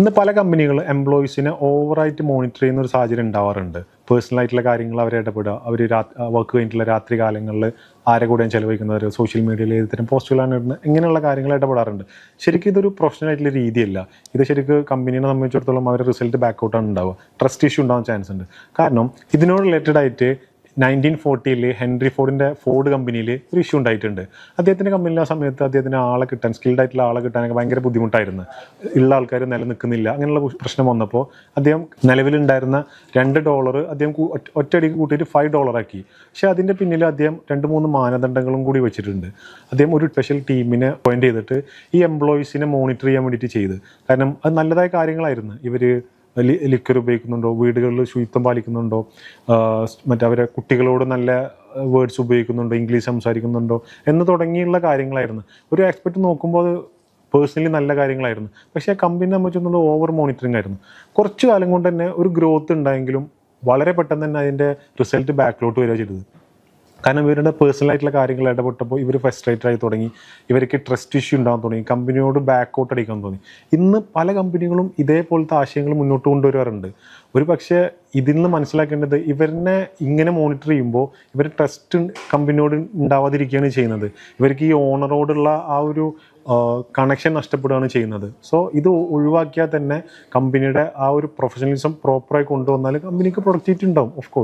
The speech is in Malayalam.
ഇന്ന് പല കമ്പനികളും എംപ്ലോയീസിനെ ഓവറായിട്ട് മോണിറ്റർ ചെയ്യുന്ന ഒരു സാഹചര്യം ഉണ്ടാവാറുണ്ട്. പേഴ്സണലായിട്ടുള്ള കാര്യങ്ങൾ അവർ ഇടപെടുക, അവർ വർക്ക് കഴിഞ്ഞിട്ടുള്ള രാത്രി കാലങ്ങളിൽ ആരെ കൂടെയും ചിലവഴിക്കുന്നവർ, സോഷ്യൽ മീഡിയയിൽ ഏതുതരം പോസ്റ്റുകളാണ് ഇടുന്നത്, ഇങ്ങനെയുള്ള കാര്യങ്ങൾ ഇടപെടാറുണ്ട്. ശരിക്കും ഇതൊരു പ്രൊഫഷണൽ ആയിട്ടുള്ള രീതിയല്ല. ഇത് ശരിക്കും കമ്പനീനെ സംബന്ധിച്ചിടത്തോളം അവരുടെ റിസൾട്ട് ബാക്കൗട്ടാണ് ഉണ്ടാവുക. ട്രസ്റ്റ് ഇഷ്യൂ ഉണ്ടാവാൻ ചാൻസ് ഉണ്ട്. കാരണം ഇതിനോട് റിലേറ്റഡ് ആയിട്ട് 1940 ഹെൻറി ഫോർഡിൻ്റെ ഫോർഡ് കമ്പനിയിൽ ഒരു ഇഷ്യൂ ഉണ്ടായിട്ടുണ്ട്. അദ്ദേഹത്തിൻ്റെ കമ്പനിയിലെ സമയത്ത് അദ്ദേഹത്തിന് ആളെ കിട്ടാൻ, സ്കിൽഡ് ആയിട്ടുള്ള ആളെ കിട്ടാനൊക്കെ ഭയങ്കര ബുദ്ധിമുട്ടായിരുന്നു. ഉള്ള ആൾക്കാർ നിലനിൽക്കുന്നില്ല. അങ്ങനെയുള്ള പ്രശ്നം വന്നപ്പോൾ അദ്ദേഹം നിലവിലുണ്ടായിരുന്ന $2 അദ്ദേഹം ഒറ്റയടിക്ക് കൂട്ടിയിട്ട് $5 ആക്കി. പക്ഷേ അതിൻ്റെ പിന്നിൽ അദ്ദേഹം 2-3 മാനദണ്ഡങ്ങളും കൂടി വെച്ചിട്ടുണ്ട്. അദ്ദേഹം ഒരു സ്പെഷ്യൽ ടീമിനെ അപ്പോയിൻറ്റ് ചെയ്തിട്ട് ഈ എംപ്ലോയീസിനെ മോണിറ്റർ ചെയ്യാൻ വേണ്ടിയിട്ട് ചെയ്ത്. കാരണം അത് നല്ലതായ കാര്യങ്ങളായിരുന്നു. ഇവർ ലിക്കർ ഉപയോഗിക്കുന്നുണ്ടോ, വീടുകളിൽ ശുചിത്വം പാലിക്കുന്നുണ്ടോ, മറ്റവരെ കുട്ടികളോട് നല്ല വേർഡ്സ് ഉപയോഗിക്കുന്നുണ്ടോ, ഇംഗ്ലീഷ് സംസാരിക്കുന്നുണ്ടോ എന്ന് തുടങ്ങിയുള്ള കാര്യങ്ങളായിരുന്നു. ഒരു എക്സ്പെർട്ട് നോക്കുമ്പോൾ അത് പേഴ്സണലി നല്ല കാര്യങ്ങളായിരുന്നു. പക്ഷേ കമ്പനി സംബന്ധിച്ചൊന്നും ഓവർ മോണിറ്ററിങ് ആയിരുന്നു. കുറച്ച് കാലം കൊണ്ട് തന്നെ ഒരു ഗ്രോത്ത് ഉണ്ടായെങ്കിലും വളരെ പെട്ടെന്ന് തന്നെ അതിൻ്റെ റിസൾട്ട് ബാക്കിലോട്ട് വരിക ചെയ്തത്. കാരണം ഇവരുടെ പേഴ്സണലായിട്ടുള്ള കാര്യങ്ങൾ ഇടപെട്ടപ്പോൾ ഇവർ ഫ്രസ്ട്രേറ്റഡ് ആയി തുടങ്ങി, ഇവർക്ക് ട്രസ്റ്റ് ഇഷ്യൂ ഉണ്ടാകാൻ തുടങ്ങി, കമ്പനിയോട് ബാക്കൗട്ട് അടിക്കാൻ തോന്നി. ഇന്ന് പല കമ്പനികളും ഇതേപോലത്തെ ആശയങ്ങൾ മുന്നോട്ട് കൊണ്ടുവരാറുണ്ട്. ഒരു പക്ഷേ ഇതിൽ നിന്ന് മനസ്സിലാക്കേണ്ടത് ഇവരെ ഇങ്ങനെ മോണിറ്റർ ചെയ്യുമ്പോൾ ഇവർ ട്രസ്റ്റ് കമ്പനിയോട് ഉണ്ടാവാതിരിക്കുകയാണ് ചെയ്യുന്നത്. ഇവർക്ക് ഈ ഓണറോടുള്ള ആ ഒരു കണക്ഷൻ നഷ്ടപ്പെടുകയാണ് ചെയ്യുന്നത്. സോ ഇത് ഒഴിവാക്കിയാൽ തന്നെ കമ്പനിയുടെ ആ ഒരു പ്രൊഫഷണലിസം പ്രോപ്പറായി കൊണ്ടുവന്നാൽ കമ്പനിക്ക് പ്രൊഡക്ടിവിറ്റി ഉണ്ടാവും. Of course.